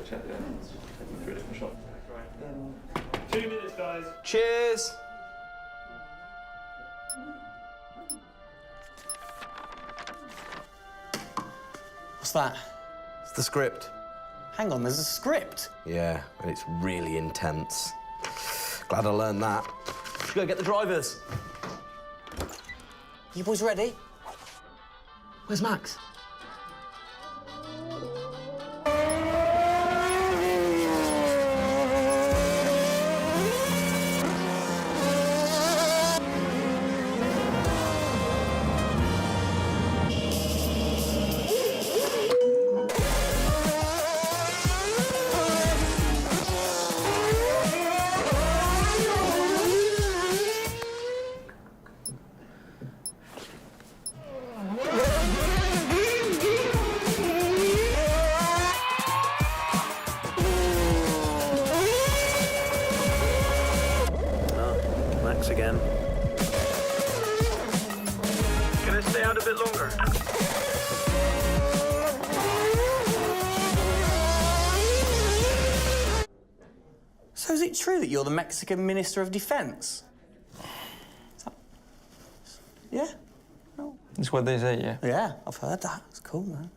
check the onions. Take them through a different shop. 2 minutes, guys. Cheers. What's that? It's the script. Hang on, there's a script? Yeah, and it's really intense. Glad I learned that. Should go get the drivers. You boys ready? Where's Max? Again. Can I stay out a bit longer? So is it true that you're the Mexican Minister of Defense? Yeah? No. That's what they say, yeah. Yeah, I've heard that. It's cool, man.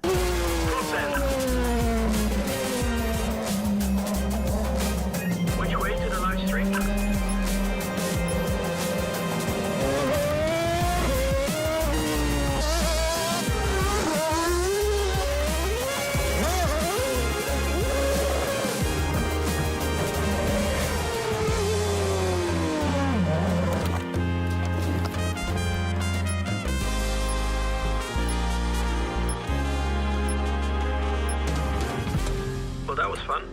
Which way to the live stream? was fun.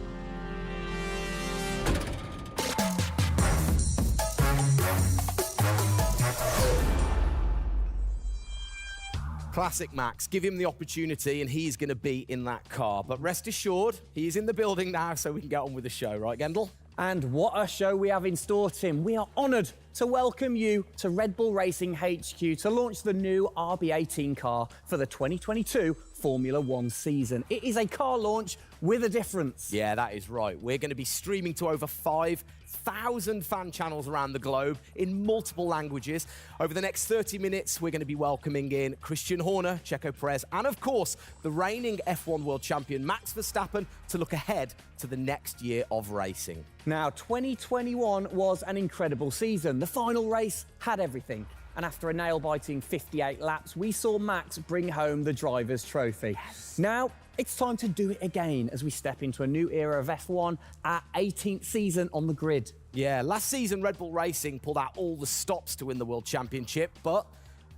Classic Max. Give him the opportunity and he's going to be in that car. But rest assured, he's in the building now, so we can get on with the show. Right, Gendel? And what a show we have in store, Tim. We are honoured to welcome you to Red Bull Racing HQ to launch the new RB18 car for the 2022 Formula One season. It is a car launch with a difference. Yeah, that is right. We're going to be streaming to over 5,000 fan channels around the globe in multiple languages. Over the next 30 minutes, we're going to be welcoming in Christian Horner, Checo Perez, and of course, the reigning F1 world champion Max Verstappen to look ahead to the next year of racing. Now, 2021 was an incredible season. The final race had everything. And after a nail-biting 58 laps, we saw Max bring home the Drivers' Trophy. Yes. Now, it's time to do it again as we step into a new era of F1, our 18th season on the grid. Yeah, last season Red Bull Racing pulled out all the stops to win the World Championship, but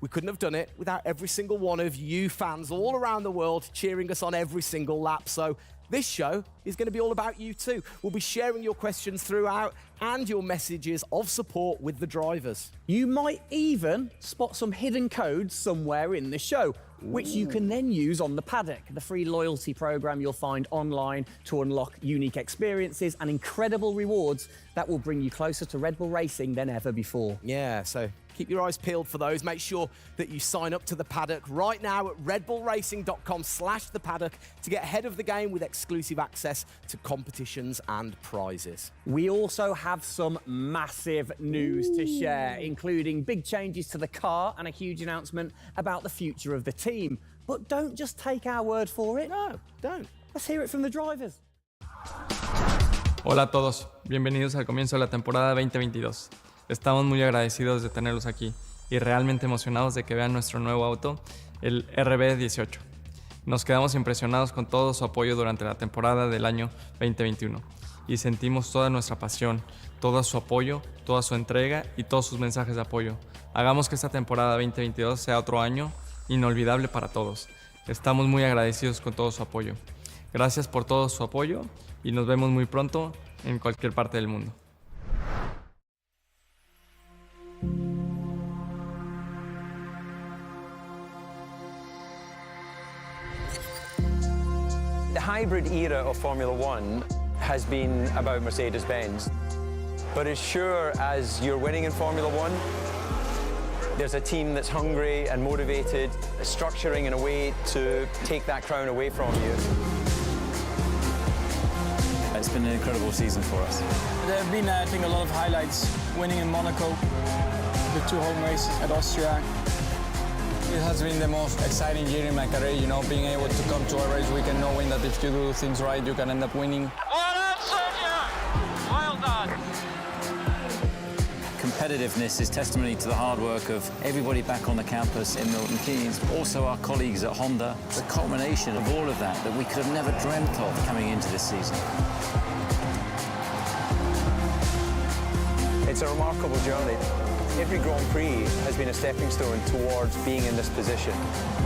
we couldn't have done it without every single one of you fans all around the world cheering us on every single lap. So this show is going to be all about you too. We'll be sharing your questions throughout and your messages of support with the drivers. You might even spot some hidden codes somewhere in the show, which you can then use on the paddock, the free loyalty program you'll find online to unlock unique experiences and incredible rewards that will bring you closer to Red Bull Racing than ever before. Yeah, so keep your eyes peeled for those. Make sure that you sign up to the paddock right now at redbullracing.com/thepaddock to get ahead of the game with exclusive access to competitions and prizes. We also have some massive news to share, including big changes to the car and a huge announcement about the future of the team. But don't just take our word for it. No, don't. Let's hear it from the drivers. Hola a todos, bienvenidos al comienzo de la temporada 2022. Estamos muy agradecidos de tenerlos aquí y realmente emocionados de que vean nuestro nuevo auto, el RB18. Nos quedamos impresionados con todo su apoyo durante la temporada del año 2021 y sentimos toda nuestra pasión, todo su apoyo, toda su entrega y todos sus mensajes de apoyo. Hagamos que esta temporada 2022 sea otro año inolvidable para todos. Estamos muy agradecidos con todo su apoyo. Gracias por todo su apoyo y nos vemos muy pronto en cualquier parte del mundo. The hybrid era of Formula One has been about Mercedes-Benz. But as sure as you're winning in Formula One, there's a team that's hungry and motivated, structuring in a way to take that crown away from you. It's been an incredible season for us. There have been, I think, a lot of highlights. Winning in Monaco, the 2 home races at Austria. It has been the most exciting year in my career, you know, being able to come to a race weekend knowing that if you do things right, you can end up winning. Well done, Sergio! Well done. Competitiveness is testimony to the hard work of everybody back on the campus in Milton Keynes, also our colleagues at Honda. It's a culmination of all of that we could have never dreamt of coming into this season. It's a remarkable journey. Every Grand Prix has been a stepping stone towards being in this position.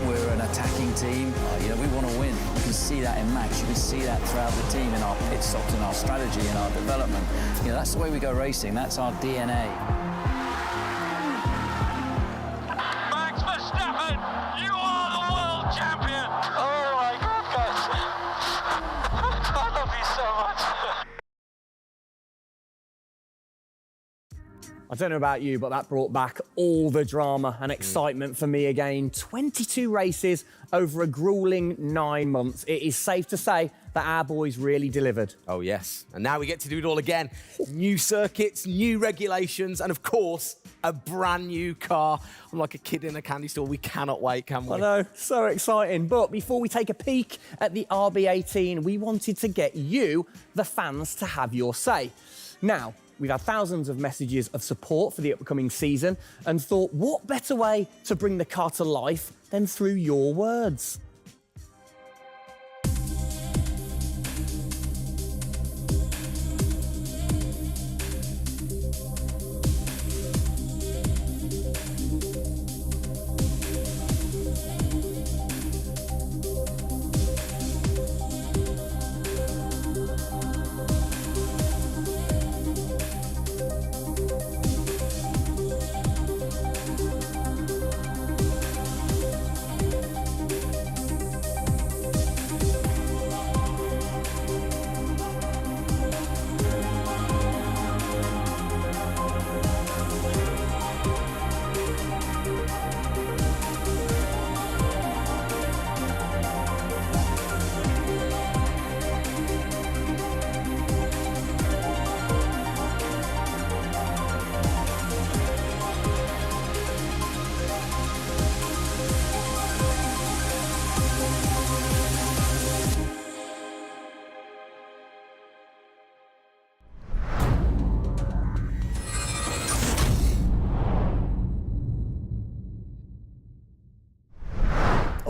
We're an attacking team. You know, we want to win. You can see that in Max. You can see that throughout the team in our pit stops, in our strategy, in our development. You know, that's the way we go racing. That's our DNA. Max Verstappen, you are the world champion! Oh my goodness! I love you so much. I don't know about you, but that brought back all the drama and excitement for me again. 22 races over a grueling 9 months. It is safe to say that our boys really delivered. Oh yes, and now we get to do it all again. New circuits, new regulations, and of course, a brand new car. I'm like a kid in a candy store. We cannot wait, can we? I know, so exciting. But before we take a peek at the RB18, we wanted to get you, the fans, to have your say. Now, we've had thousands of messages of support for the upcoming season and thought, what better way to bring the car to life than through your words?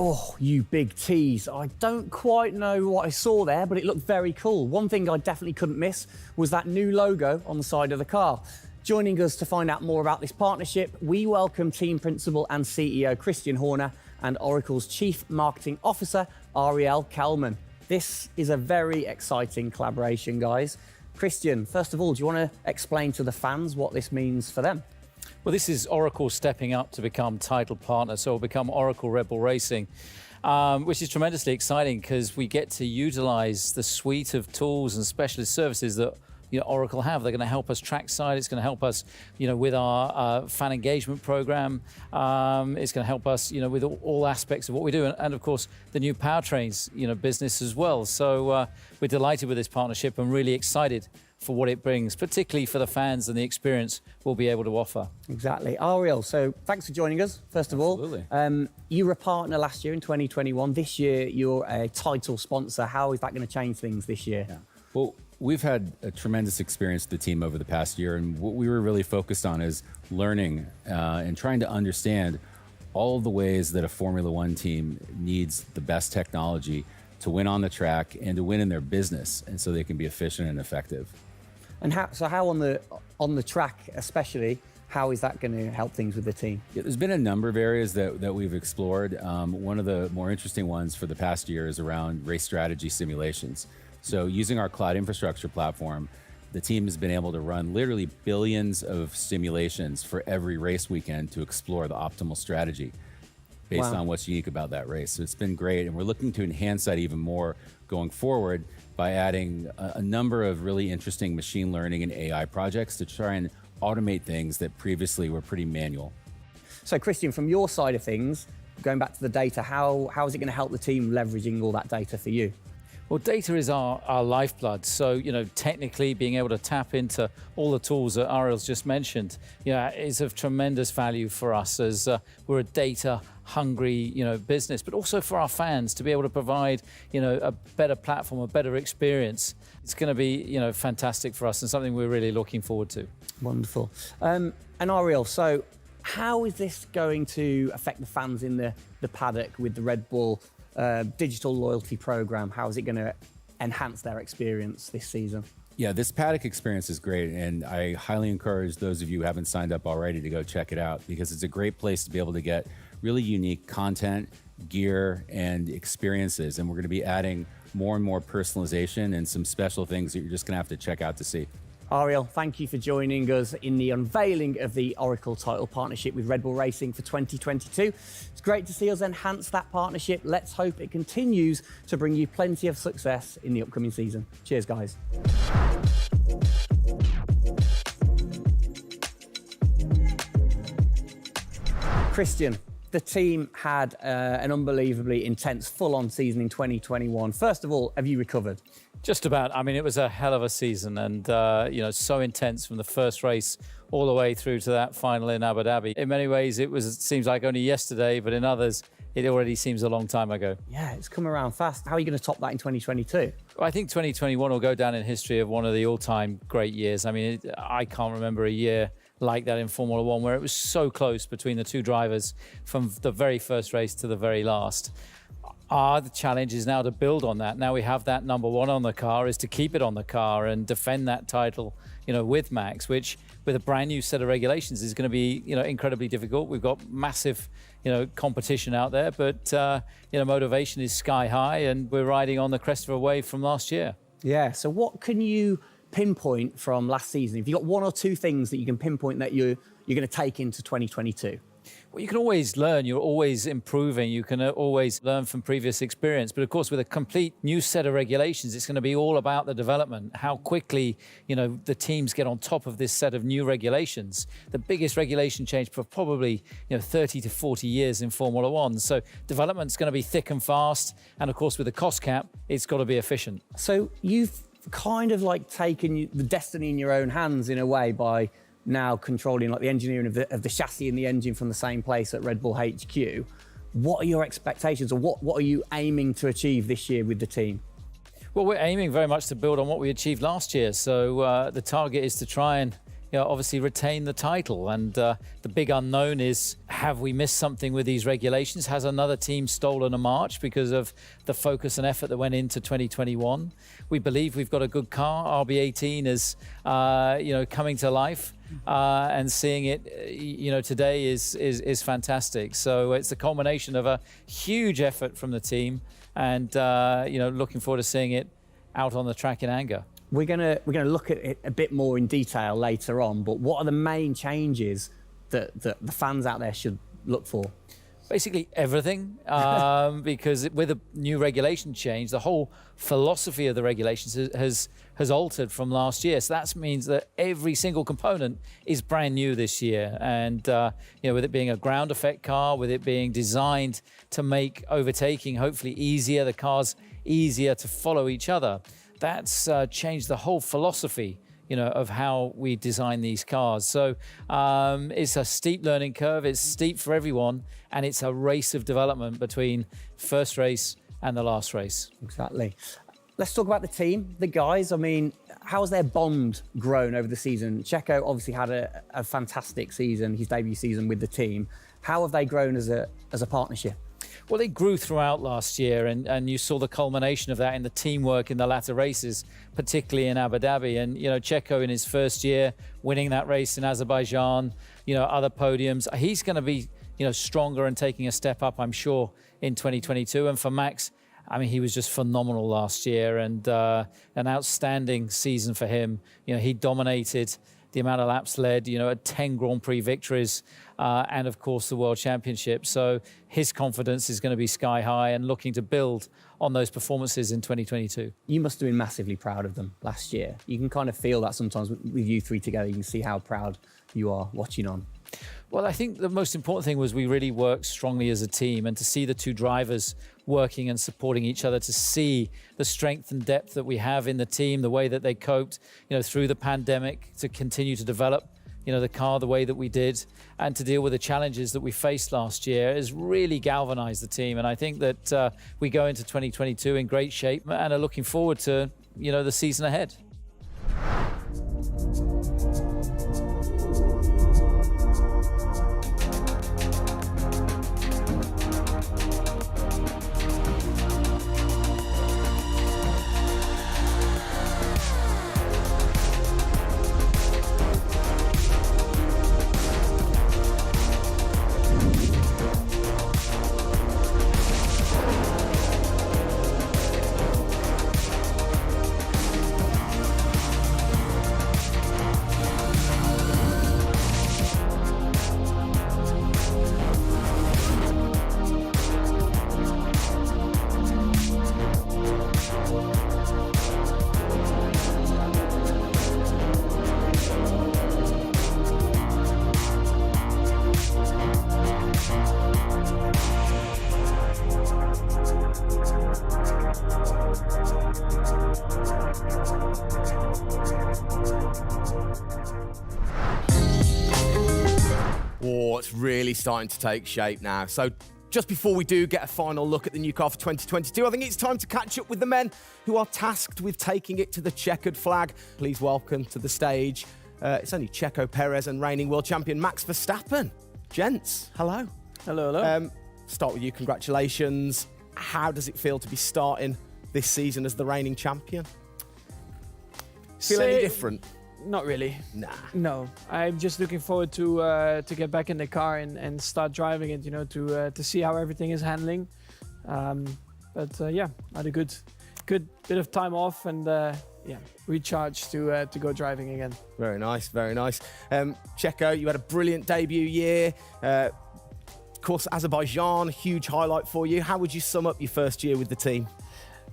Oh, you big tease. I don't quite know what I saw there, but it looked very cool. One thing I definitely couldn't miss was that new logo on the side of the car. Joining us to find out more about this partnership, we welcome Team Principal and CEO Christian Horner and Oracle's Chief Marketing Officer, Ariel Kelman. This is a very exciting collaboration, guys. Christian, first of all, do you want to explain to the fans what this means for them? Well, this is Oracle stepping up to become title partner, so it'll become Oracle Red Bull Racing, which is tremendously exciting because we get to utilize the suite of tools and specialist services that Oracle have. They're going to help us trackside. It's going to help us, with our fan engagement program. It's going to help us, with all aspects of what we do, and of course the new powertrains, business as well. So we're delighted with this partnership and really excited for what it brings, particularly for the fans and the experience we'll be able to offer. Exactly. Ariel, so thanks for joining us, first of all. Absolutely. You were a partner last year in 2021. This year, you're a title sponsor. How is that going to change things this year? Yeah. Well, we've had a tremendous experience with the team over the past year, and what we were really focused on is learning and trying to understand all of the ways that a Formula One team needs the best technology to win on the track and to win in their business, and so they can be efficient and effective. And how on the track especially, how is that going to help things with the team? Yeah, there's been a number of areas that we've explored. One of the more interesting ones for the past year is around race strategy simulations. So using our cloud infrastructure platform, the team has been able to run literally billions of simulations for every race weekend to explore the optimal strategy based on what's unique about that race. So it's been great, and we're looking to enhance that even more going forward by adding a number of really interesting machine learning and AI projects to try and automate things that previously were pretty manual. So Christian, from your side of things, going back to the data, how is it going to help the team leveraging all that data for you? Well, data is our lifeblood. So, technically being able to tap into all the tools that Ariel's just mentioned, is of tremendous value for us as we're a data-hungry, business, but also for our fans to be able to provide, a better platform, a better experience. It's going to be, fantastic for us and something we're really looking forward to. Wonderful. And Ariel, so how is this going to affect the fans in the paddock with the Red Bull digital loyalty program? How is it going to enhance their experience this season? Yeah, this paddock experience is great, and I highly encourage those of you who haven't signed up already to go check it out, because it's a great place to be able to get really unique content, gear, and experiences. And we're going to be adding more and more personalization and some special things that you're just going to have to check out to see. Ariel, thank you for joining us in the unveiling of the Oracle title partnership with Red Bull Racing for 2022. It's great to see us enhance that partnership. Let's hope it continues to bring you plenty of success in the upcoming season. Cheers, guys. Christian, the team had an unbelievably intense, full-on season in 2021. First of all, have you recovered? Just about. I mean, it was a hell of a season, and so intense from the first race all the way through to that final in Abu Dhabi. In many ways, it seems like only yesterday, but in others, it already seems a long time ago. Yeah, it's come around fast. How are you going to top that in 2022? Well, I think 2021 will go down in history of one of the all-time great years. I mean, I can't remember a year like that in Formula One where it was so close between the two drivers from the very first race to the very last. The challenge is now to build on that. Now we have that number one on the car, is to keep it on the car and defend that title, with Max, which with a brand new set of regulations is going to be, incredibly difficult. We've got massive, competition out there, but, motivation is sky high, and we're riding on the crest of a wave from last year. Yeah, so what can you pinpoint from last season? If you've got one or two things that you can pinpoint that you're going to take into 2022? Well, you can always learn. You're always improving. You can always learn from previous experience. But of course, with a complete new set of regulations, it's going to be all about the development, how quickly, the teams get on top of this set of new regulations. The biggest regulation change for probably, 30 to 40 years in Formula One. So development's going to be thick and fast. And of course, with the cost cap, it's got to be efficient. So you've kind of like taken the destiny in your own hands in a way by now controlling like the engineering of the chassis and the engine from the same place at Red Bull HQ. What are your expectations, or what are you aiming to achieve this year with the team? Well, we're aiming very much to build on what we achieved last year. So the target is to try and obviously retain the title. And the big unknown is, have we missed something with these regulations? Has another team stolen a march because of the focus and effort that went into 2021? We believe we've got a good car. RB18 is, coming to life. And seeing it, today is fantastic. So it's a culmination of a huge effort from the team, and looking forward to seeing it out on the track in anger. We're gonna look at it a bit more in detail later on, but what are the main changes that the fans out there should look for? Basically everything, because with a new regulation change, the whole philosophy of the regulations has altered from last year. So that means that every single component is brand new this year. And with it being a ground effect car, with it being designed to make overtaking hopefully easier, the cars easier to follow each other, that's changed the whole philosophy of how we design these cars. So it's a steep learning curve, it's steep for everyone, and it's a race of development between first race and the last race. Exactly. Let's talk about the team, the guys. I mean, how's their bond grown over the season? Checo obviously had a fantastic season, his debut season with the team. How have they grown as a partnership? Well, they grew throughout last year, and you saw the culmination of that in the teamwork in the latter races, particularly in Abu Dhabi. And, Checo in his first year, winning that race in Azerbaijan, other podiums. He's going to be, stronger and taking a step up, I'm sure, in 2022. And for Max, I mean, he was just phenomenal last year, and an outstanding season for him. He dominated the amount of laps led, 10 Grand Prix victories, and of course the World Championship. So his confidence is going to be sky high and looking to build on those performances in 2022. You must have been massively proud of them last year. You can kind of feel that sometimes with you three together. You can see how proud you are watching on. Well, I think the most important thing was we really worked strongly as a team, and to see the two drivers working and supporting each other, to see the strength and depth that we have in the team, the way that they coped, through the pandemic, to continue to develop, the car the way that we did, and to deal with the challenges that we faced last year, has really galvanized the team. And I think that we go into 2022 in great shape and are looking forward to, the season ahead. Oh, it's really starting to take shape now. So just before we do get a final look at the new car for 2022, I think it's time to catch up with the men who are tasked with taking it to the checkered flag. Please welcome to the stage, it's only Checo Perez and reigning world champion Max Verstappen. Gents, hello. Hello, hello. Start with you, congratulations. How does it feel to be starting this season as the reigning champion? Feel any different? Not really. Nah. No, I'm just looking forward to get back in the car and start driving it. To see how everything is handling. Yeah, I had a good bit of time off and recharge to go driving again. Very nice, very nice. Checo, you had a brilliant debut year. Of course, Azerbaijan, huge highlight for you. How would you sum up your first year with the team?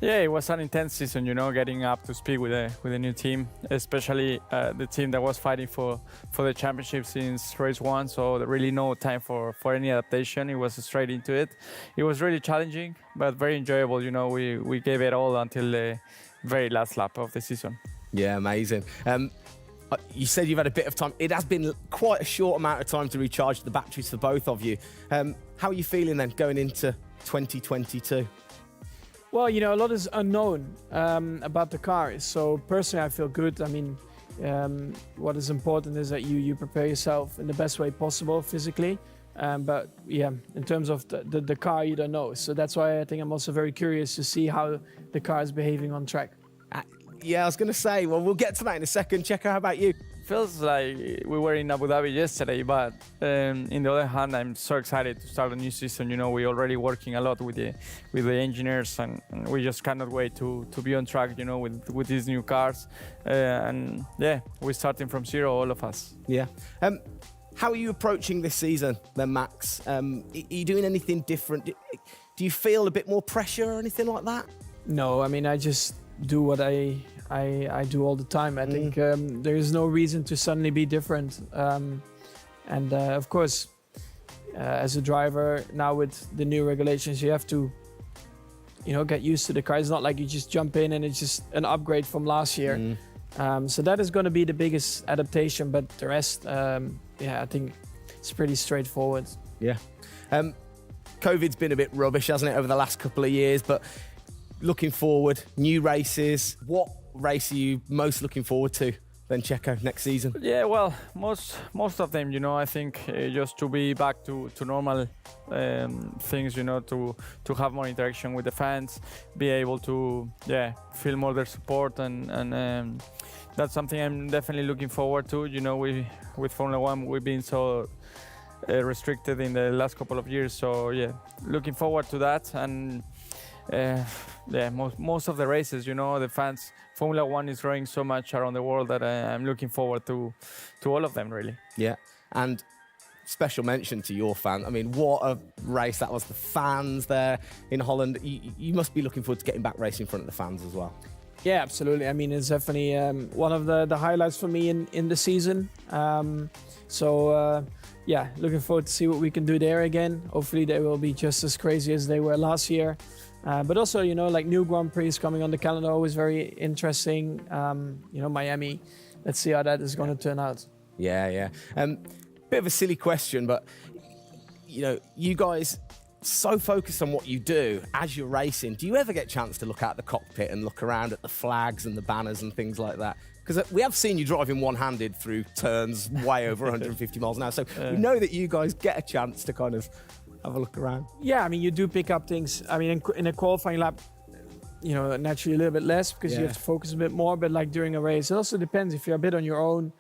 Yeah, it was an intense season, getting up to speed with a new team, especially the team that was fighting for the championship since race one. So there really no time for any adaptation. It was straight into it. It was really challenging, but very enjoyable. We gave it all until the very last lap of the season. Yeah, amazing. You said you've had a bit of time. It has been quite a short amount of time to recharge the batteries for both of you. How are you feeling then going into 2022? Well, a lot is unknown about the car. So personally, I feel good. I mean, what is important is that you prepare yourself in the best way possible physically. But yeah, in terms of the car, you don't know. So that's why I think I'm also very curious to see how the car is behaving on track. Yeah, I was going to say, well, we'll get to that in a second. Checo, how about you? Feels like we were in Abu Dhabi yesterday, but in the other hand, I'm so excited to start a new season. You know, we're already working a lot with the engineers, and we just cannot wait to be on track. You know, with these new cars, and yeah, we're starting from zero, all of us. Yeah. How are you approaching this season, then, Max? Are you doing anything different? Do you feel a bit more pressure or anything like that? No, I mean, I just do what I do all the time. I think there is no reason to suddenly be different. And of course, as a driver, now with the new regulations, you have to, get used to the car. It's not like you just jump in and it's just an upgrade from last year. So that is going to be the biggest adaptation. But the rest, I think it's pretty straightforward. Yeah. COVID's been a bit rubbish, hasn't it, over the last couple of years? But looking forward, new races. What race are you most looking forward to then, Checo, next season? Yeah, well, most of them, I think just to be back to normal things, to have more interaction with the fans, be able to, feel more their support, and that's something I'm definitely looking forward to. With Formula One, we've been so restricted in the last couple of years, so yeah, looking forward to that. And most of the races, the fans, Formula One is growing so much around the world that I'm looking forward to all of them, really. Yeah, and special mention to your fan. I mean, what a race that was. The fans there in Holland. You must be looking forward to getting back racing in front of the fans as well. Yeah, absolutely. I mean, it's definitely one of the highlights for me in the season. Looking forward to see what we can do there again. Hopefully they will be just as crazy as they were last year. But also, like new Grand Prix coming on the calendar, always very interesting. Miami. Let's see how that is going to turn out. Yeah. Bit of a silly question, but you guys so focused on what you do as you're racing. Do you ever get a chance to look out the cockpit and look around at the flags and the banners and things like that? Because we have seen you driving one-handed through turns way over 150 miles an hour. So we know that you guys get a chance to kind of have a look around. Yeah, I mean, you do pick up things. I mean, in a qualifying lap, naturally a little bit less because you have to focus a bit more. But like during a race, it also depends. If you're a bit on your own,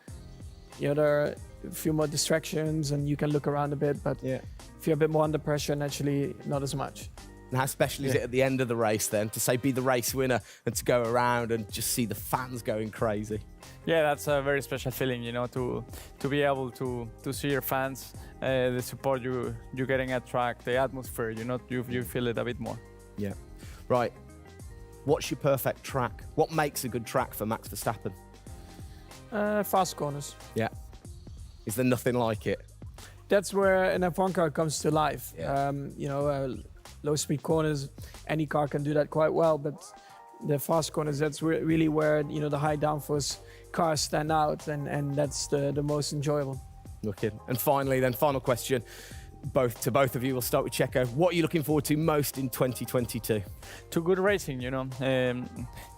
there are a few more distractions and you can look around a bit. But if you're a bit more under pressure, naturally not as much. And how special is it at the end of the race then to be the race winner and to go around and just see the fans going crazy? Yeah, that's a very special feeling, to be able to see your fans, the support you're getting at track, the atmosphere, you feel it a bit more. Yeah. Right. What's your perfect track? What makes a good track for Max Verstappen? Fast corners. Yeah. Is there nothing like it? That's where an F1 car comes to life. Yeah. Low-speed corners, any car can do that quite well, but the fast corners, that's really where the high downforce cars stand out, and that's the most enjoyable. Okay. And finally, then, final question, both of you. We'll start with Checo. What are you looking forward to most in 2022? To good racing,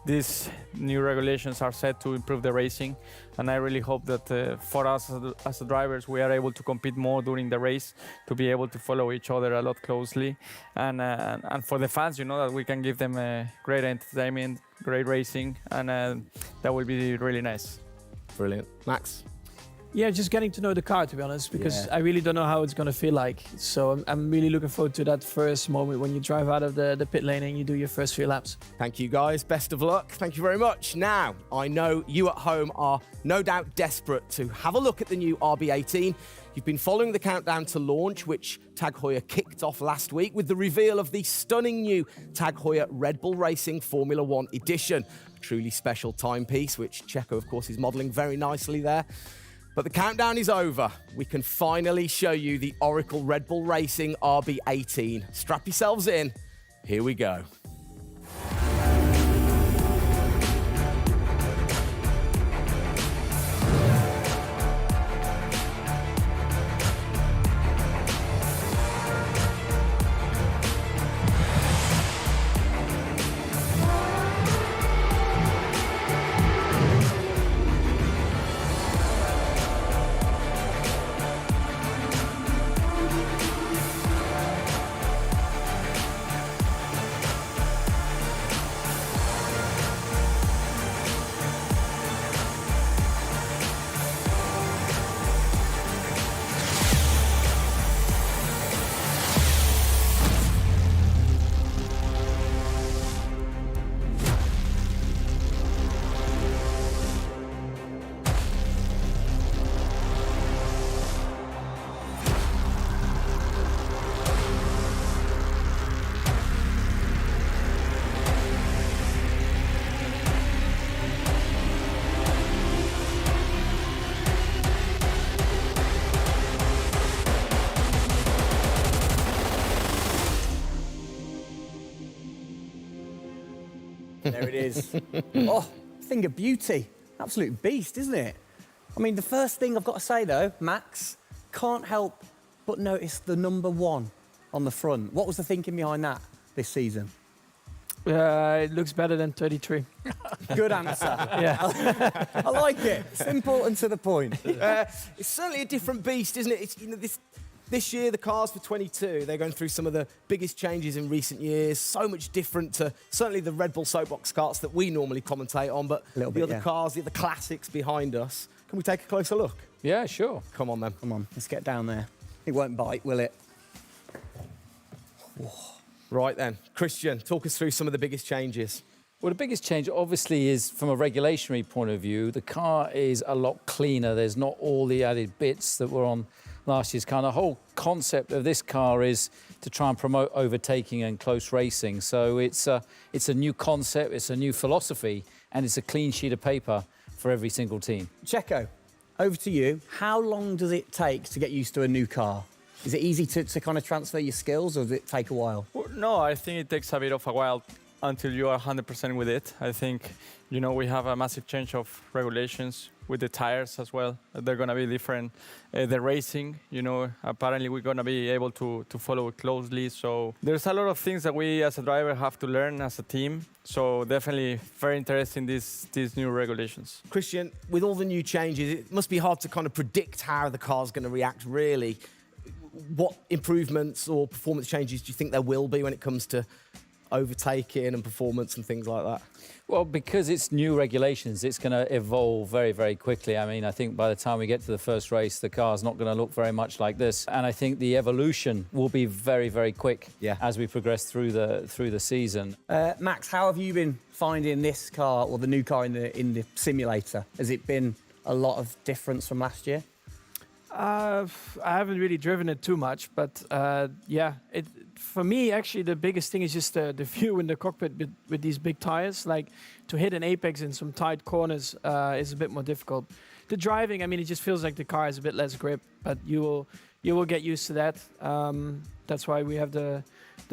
these new regulations are set to improve the racing, and I really hope that for us as the drivers, we are able to compete more during the race, to be able to follow each other a lot closely, and for the fans, that we can give them great entertainment, great racing, and that will be really nice. Brilliant. Max? Yeah, just getting to know the car, to be honest, because I really don't know how it's going to feel like. So I'm really looking forward to that first moment when you drive out of the pit lane and you do your first few laps. Thank you, guys. Best of luck. Thank you very much. Now, I know you at home are no doubt desperate to have a look at the new RB18. You've been following the countdown to launch, which Tag Heuer kicked off last week with the reveal of the stunning new Tag Heuer Red Bull Racing Formula One edition. A truly special timepiece, which Checo, of course, is modelling very nicely there. But the countdown is over. We can finally show you the Oracle Red Bull Racing RB18. Strap yourselves in. Here we go. There it is. Oh, thing of beauty. Absolute beast, isn't it? I mean, the first thing I've got to say, though, Max, can't help but notice the number 1 on the front. What was the thinking behind that this season? It looks better than 33. Good answer. Yeah. I like it. Simple and to the point. It's certainly a different beast, isn't it? It's, this year, the cars for 22, they're going through some of the biggest changes in recent years. So much different to certainly the Red Bull soapbox karts that we normally commentate on, but the other cars, the other classics behind us. Can we take a closer look? Yeah, sure. Come on, then. Come on, let's get down there. It won't bite, will it? Right then, Christian, talk us through some of the biggest changes. Well, the biggest change, obviously, is from a regulatory point of view. The car is a lot cleaner. There's not all the added bits that were on last year's car. The whole concept of this car is to try and promote overtaking and close racing. So it's a new concept, it's a new philosophy, and it's a clean sheet of paper for every single team. Checo, over to you. How long does it take to get used to a new car? Is it easy to kind of transfer your skills, or does it take a while? Well, no, I think it takes a bit of a while until you are 100% with it. I think, we have a massive change of regulations with the tires as well. They're going to be different. The racing, apparently we're going to be able to follow it closely. So there's a lot of things that we as a driver have to learn as a team. So definitely very interesting, these new regulations. Christian, with all the new changes, it must be hard to kind of predict how the car's going to react, really. What improvements or performance changes do you think there will be when it comes to overtaking and performance and things like that? Well, because it's new regulations, it's going to evolve very, very quickly. I mean, I think by the time we get to the first race, the car's not going to look very much like this. And I think the evolution will be very, very quick as we progress through the season. Max, how have you been finding this car, or the new car in the simulator? Has it been a lot of difference from last year? I haven't really driven it too much, but for me, actually, the biggest thing is just the view in the cockpit with these big tires. Like, to hit an apex in some tight corners is a bit more difficult. The driving, I mean, it just feels like the car has a bit less grip, but you will get used to that. That's why we have the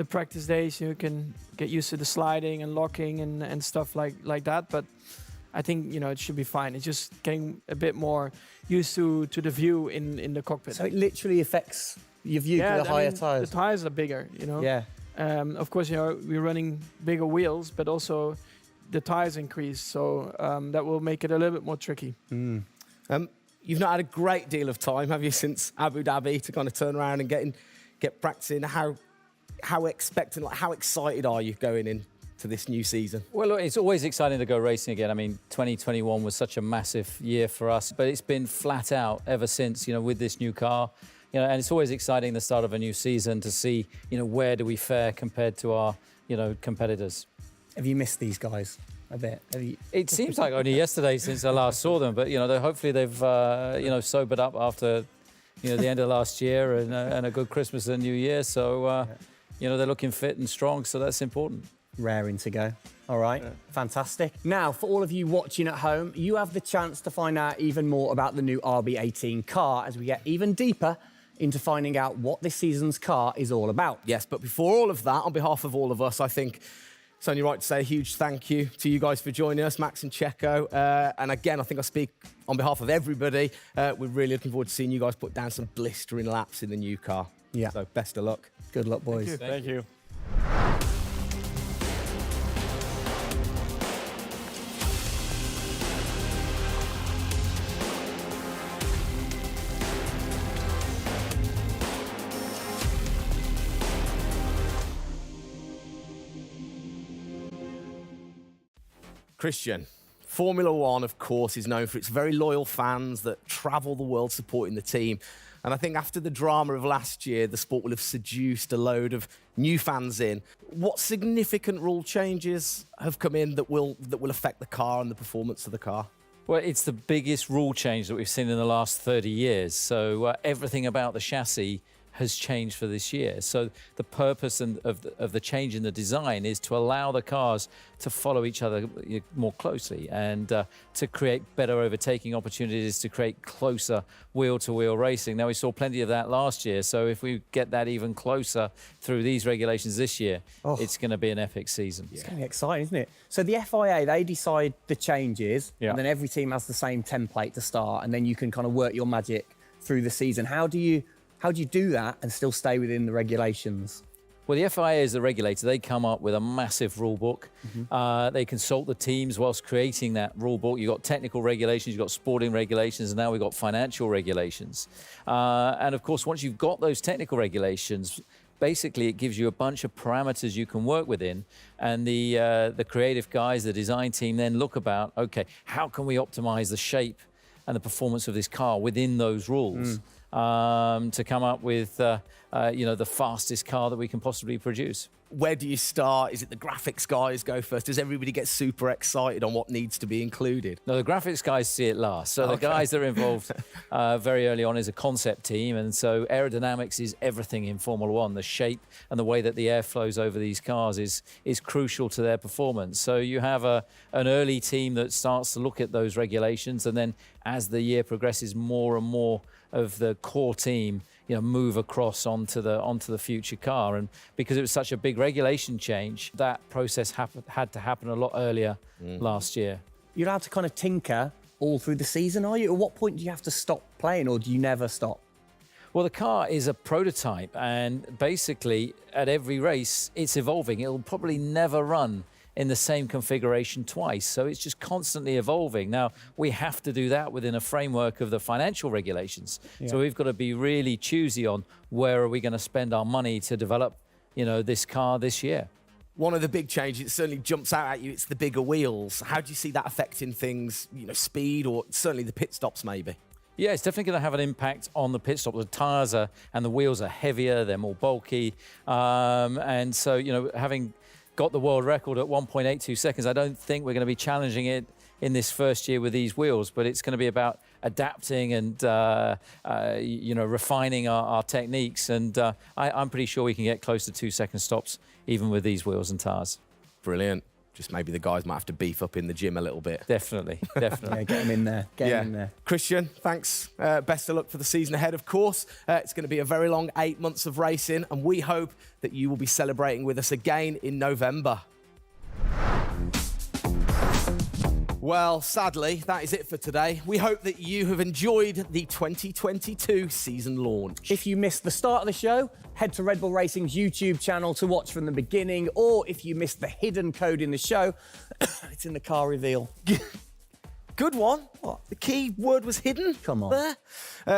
practice days. You can get used to the sliding and locking and stuff like that. But I think, it should be fine. It's just getting a bit more used to the view in the cockpit. So it literally affects your view to the higher tyres? The tyres are bigger, Yeah. Of course, we're running bigger wheels, but also the tyres increase. So that will make it a little bit more tricky. You've not had a great deal of time, have you, since Abu Dhabi to kind of turn around and get practicing? How expectant, how excited are you going in to this new season? Well, look, it's always exciting to go racing again. I mean, 2021 was such a massive year for us, but it's been flat out ever since, with this new car. And it's always exciting the start of a new season to see, where do we fare compared to our, competitors. Have you missed these guys a bit? It seems like only yesterday since I last saw them, but, hopefully they've, sobered up after, the end of last year and a good Christmas and New Year. So, they're looking fit and strong, so that's important. Raring to go. All right, fantastic. Now, for all of you watching at home, you have the chance to find out even more about the new RB18 car as we get even deeper into finding out what this season's car is all about. Yes, but before all of that, on behalf of all of us, I think it's only right to say a huge thank you to you guys for joining us, Max and Checo. And again, I think I speak on behalf of everybody. We're really looking forward to seeing you guys put down some blistering laps in the new car. Yeah. So best of luck. Good luck, boys. Thank you. Christian, Formula One, of course, is known for its very loyal fans that travel the world supporting the team. And I think after the drama of last year, the sport will have seduced a load of new fans in. What significant rule changes have come in that will affect the car and the performance of the car? Well, it's the biggest rule change that we've seen in the last 30 years. So everything about the chassis has changed for this year. So the purpose of the change in the design is to allow the cars to follow each other more closely and to create better overtaking opportunities, to create closer wheel-to-wheel racing. Now, we saw plenty of that last year, so if we get that even closer through these regulations this year, it's going to be an epic season. It's going to be exciting, isn't it? So the FIA, they decide the changes, Yeah. and then every team has the same template to start, and then you can kind of work your magic through the season. How do you do that and still stay within the regulations? Well, the FIA is the regulator. They come up with a massive rule book. They consult the teams whilst creating that rule book. You've got technical regulations, you've got sporting regulations, and now we've got financial regulations. And of course, once you've got those technical regulations, basically it gives you a bunch of parameters you can work within. And the creative guys, the design team then look about, okay, how can we optimize the shape and the performance of this car within those rules? To come up with, the fastest car that we can possibly produce. Where do you start? Is it the graphics guys go first? Does everybody get super excited on what needs to be included? No, the graphics guys see it last. So the guys that are involved very early on is a concept team. And so aerodynamics is everything in Formula One. The shape and the way that the air flows over these cars is crucial to their performance. So you have an early team that starts to look at those regulations. And then as the year progresses, more and more of the core team move across onto the future car. And because it was such a big regulation change, that process had to happen a lot earlier last year. You're allowed to kind of tinker all through the season, are you? At what point do you have to stop playing, or do you never stop? Well, the car is a prototype, and basically at every race it's evolving. It'll probably never run in the same configuration twice. So it's just constantly evolving. Now, we have to do that within a framework of the financial regulations. Yeah. So we've got to be really choosy on where are we going to spend our money to develop, this car this year. One of the big changes, it certainly jumps out at you, it's the bigger wheels. How do you see that affecting things, speed or certainly the pit stops maybe? Yeah, it's definitely going to have an impact on the pit stop. The tyres and the wheels are heavier, they're more bulky. And so, having got the world record at 1.82 seconds. I don't think we're going to be challenging it in this first year with these wheels, but it's going to be about adapting and refining our techniques. And I'm pretty sure we can get close to 2-second stops even with these wheels and tyres. Brilliant. Just maybe the guys might have to beef up in the gym a little bit. Definitely. Yeah, get them in there. Get them in there. Christian, thanks. Best of luck for the season ahead, of course. It's going to be a very long 8 months of racing, and we hope that you will be celebrating with us again in November. Well, sadly, that is it for today. We hope that you have enjoyed the 2022 season launch. If you missed the start of the show, head to Red Bull Racing's YouTube channel to watch from the beginning, or if you missed the hidden code in the show, it's in the car reveal. Good one. What? The key word was hidden. Come on. There.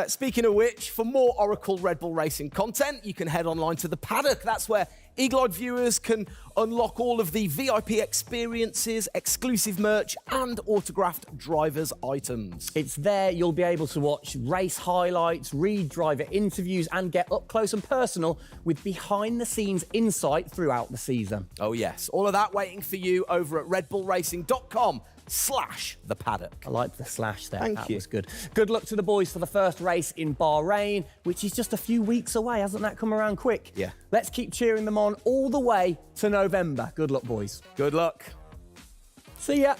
Speaking of which, for more Oracle Red Bull Racing content, you can head online to the paddock. That's where eagle-eyed viewers can unlock all of the VIP experiences, exclusive merch, and autographed drivers' items. It's there you'll be able to watch race highlights, read driver interviews, and get up close and personal with behind-the-scenes insight throughout the season. Oh, yes. All of that waiting for you over at redbullracing.com/the paddock. I like the slash there. Thank that you. was good. Good luck to the boys for the first race in Bahrain, which is just a few weeks away. Hasn't that come around quick? Yeah. Let's keep cheering them on all the way to November. Good luck, boys. Good luck. See ya.